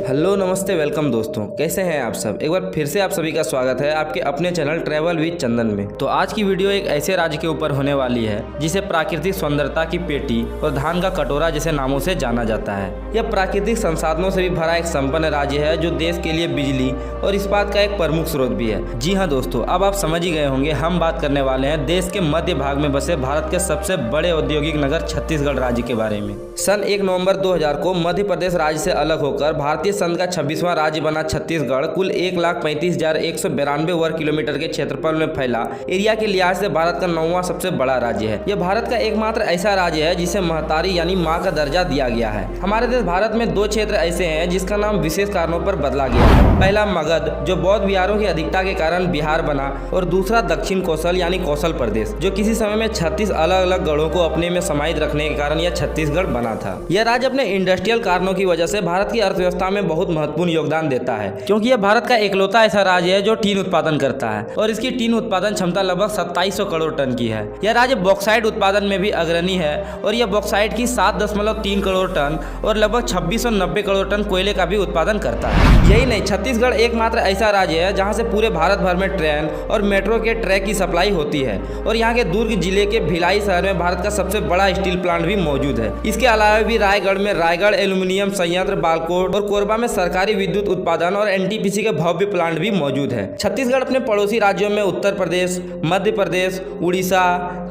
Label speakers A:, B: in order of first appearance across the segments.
A: Hello नमस्ते welcome दोस्तों, कैसे हैं आप सब। एक बार फिर से आप सभी का स्वागत है आपके अपने चैनल ट्रैवल विद चंदन में। तो आज की वीडियो एक ऐसे राज्य के ऊपर होने वाली है जिसे प्राकृतिक सुंदरता की पेटी और धान का कटोरा जैसे नामों से जाना जाता है। यह प्राकृतिक संसाधनों से भी भरा एक संपन्न राज्य है जो देश के लिए बिजली और इस्पात का एक प्रमुख स्रोत भी है। जी हाँ दोस्तों, अब आप समझ ही गए होंगे, हम बात करने वाले हैं देश के मध्य भाग में बसे भारत के सबसे बड़े औद्योगिक नगर छत्तीसगढ़ राज्य के बारे में। सन 1 नवंबर 2000 को मध्य प्रदेश राज्य से अलग होकर भारतीय संघ का 26वां राज्य बना छत्तीसगढ़ कुल 1,35,192 वर्ग किलोमीटर के क्षेत्रफल में फैला एरिया के लिहाज से भारत का 9वां सबसे बड़ा राज्य है। यह भारत का एकमात्र ऐसा राज्य है जिसे महतारी यानी माँ का दर्जा दिया गया है। हमारे देश भारत में 2 क्षेत्र ऐसे हैं जिसका नाम विशेष कारणों पर बदला गया है। पहला मगध, जो बौद्ध विहारों की अधिकता के कारण बिहार बना, और दूसरा दक्षिण कौशल यानी कौशल प्रदेश, जो किसी समय में 36 अलग अलग गढ़ों को अपने में समाहित रखने के कारण यह छत्तीसगढ़ बना था। यह राज्य अपने इंडस्ट्रियल कारणों की वजह से भारत की अर्थव्यवस्था में बहुत महत्वपूर्ण योगदान देता है, क्योंकि यह भारत का एकलौता ऐसा राज्य है जो टीन उत्पादन करता है और इसकी टीन उत्पादन क्षमता लगभग 2700 करोड़ टन की है। यह राज्य बॉक्साइट उत्पादन में भी अग्रणी है और यह बॉक्साइट की 7.3 करोड़ टन और लगभग 2690 करोड़ टन कोयले का भी उत्पादन करता है। यही नहीं, छत्तीसगढ़ एकमात्र ऐसा राज्य है जहां से पूरे भारत भर में ट्रेन और मेट्रो के ट्रैक की सप्लाई होती है और यहाँ के दुर्ग जिले के भिलाई शहर में भारत का सबसे बड़ा स्टील प्लांट भी मौजूद है। इसके अलावा भी रायगढ़ में रायगढ़ एल्यूमिनियम संयंत्र, बालकोट और कोरबा में सरकारी विद्युत उत्पादन और एनटीपीसी के भव्य प्लांट भी मौजूद है। छत्तीसगढ़ अपने पड़ोसी राज्यों में उत्तर प्रदेश, मध्य प्रदेश, उड़ीसा,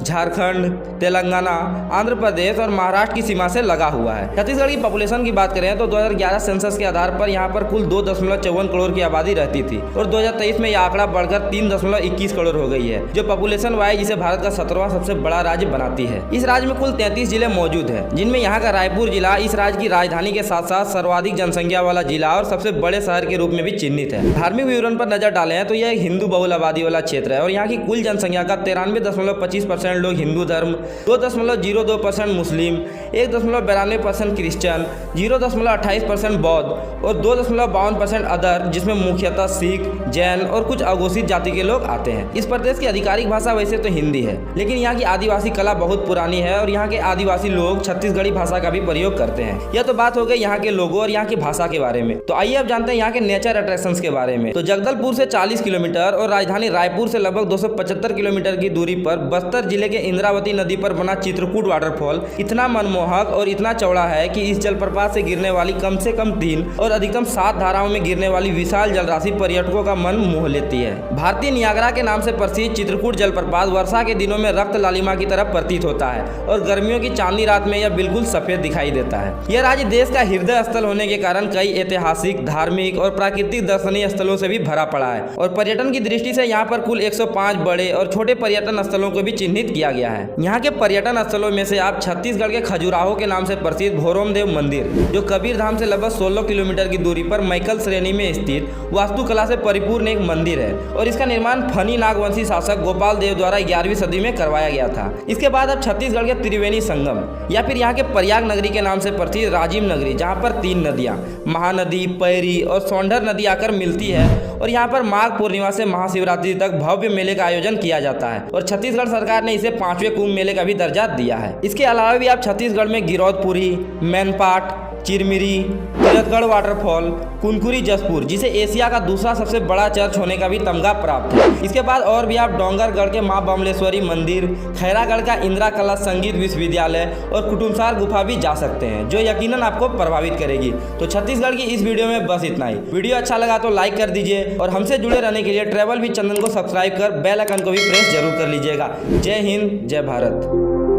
A: झारखंड, तेलंगाना, आंध्र प्रदेश और महाराष्ट्र की सीमा से लगा हुआ है। छत्तीसगढ़ की पॉपुलेशन की बात करें तो 2011 सेंसस के आधार पर यहाँ पर कुल 2.54 करोड़ की आबादी रहती थी और 2023 में यह आंकड़ा बढ़कर 3.21 करोड़ हो गई है, जो पॉपुलेशन वाइज इसे भारत का 17वां सबसे बड़ा राज्य बनाती है। इस राज्य में कुल 33 जिले मौजूद है, जिनमें यहाँ का रायपुर जिला इस राज्य की राजधानी के साथ साथ सर्वाधिक जनसंख्या वाला जिला और सबसे बड़े शहर के रूप में भी चिन्हित है। धार्मिक विवरण पर नजर डालें तो यह हिंदू बहुल आबादी वाला क्षेत्र है और यहाँ की कुल जनसंख्या का 93.25% लोग हिंदू धर्म, 2.02% मुस्लिम, 1.92% क्रिश्चियन, 0.28% बौद्ध और 2.52% अदर, जिसमें मुख्यतः सिख, जैन और कुछ अघोषित जाति के लोग आते हैं। इस प्रदेश की आधिकारिक भाषा वैसे तो हिंदी है, लेकिन यहाँ की आदिवासी कला बहुत पुरानी है और यहाँ के आदिवासी लोग छत्तीसगढ़ी भाषा का भी प्रयोग करते हैं। यह तो बात हो गई यहाँ के लोगों और यहाँ की भाषा के बारे में। तो आइए अब जानते हैं यहाँ के नेचर अट्रैक्शंस के बारे में। तो जगदलपुर से 40 किलोमीटर और राजधानी रायपुर से लगभग 275 किलोमीटर की दूरी पर बस्तर जिले के इंद्रावती नदी पर बना चित्रकूट वाटरफॉल इतना मनमोहक और इतना चौड़ा है कि इस जलप्रपात से गिरने वाली कम से कम 3 और अधिकतम 7 धाराओं में गिरने वाली विशाल जलराशि पर्यटकों का मन मोह लेती है। भारतीय नियाग्रा के नाम से प्रसिद्ध चित्रकूट जलप्रपात वर्षा के दिनों में रक्त लालिमा की तरह प्रतीत होता है और गर्मियों की चांदनी रात में यह बिल्कुल सफेद दिखाई देता है। यह राज्य देश का हृदय स्थल होने के कारण कई ऐतिहासिक, धार्मिक और प्राकृतिक दर्शनीय स्थलों से भी भरा पड़ा है और पर्यटन की दृष्टि से यहाँ पर कुल 105 बड़े और छोटे पर्यटन स्थलों को भी चिन्हित किया गया है। यहाँ के पर्यटन स्थलों में से आप छत्तीसगढ़ के खजुराहो के नाम से प्रसिद्ध भोरोम देव मंदिर, जो कबीर धाम से लगभग 16 किलोमीटर की दूरी पर मैकल श्रेणी में स्थित वास्तुकला से परिपूर्ण एक मंदिर है और इसका निर्माण फनी नागवंशी शासक गोपाल देव द्वारा 11वीं सदी में करवाया गया था। इसके बाद अब छत्तीसगढ़ के त्रिवेणी संगम या फिर यहाँ के प्रयाग नगरी के नाम से प्रसिद्ध राजिम नगरी, जहाँ पर 3 नदियाँ महानदी, पैरी और सौंढर नदी आकर मिलती है और यहाँ पर माघ पूर्णिमा से महाशिवरात्रि तक भव्य मेले का आयोजन किया जाता है और छत्तीसगढ़ सरकार ने इसे 5वें कुंभ मेले का भी दर्जा दिया है। इसके अलावा भी आप छत्तीसगढ़ में गिरौदपुरी, मैनपाट, चिरमिरी, तिरथगढ़ वाटरफॉल, कुनकुरी जसपुर, जिसे एशिया का दूसरा सबसे बड़ा चर्च होने का भी तमगा प्राप्त है। इसके बाद और भी आप डोंगरगढ़ के माँ बमलेश्वरी मंदिर, खैरागढ़ का इंदिरा कला संगीत विश्वविद्यालय और कुटुम्बसार गुफा भी जा सकते हैं, जो यकीनन आपको प्रभावित करेगी। तो छत्तीसगढ़ की इस वीडियो में बस इतना ही। वीडियो अच्छा लगा तो लाइक कर दीजिए और हमसे जुड़े रहने के लिए ट्रैवल विद चंदन को सब्सक्राइब कर बेल आइकन को भी प्रेस जरूर कर लीजिएगा। जय हिंद, जय भारत।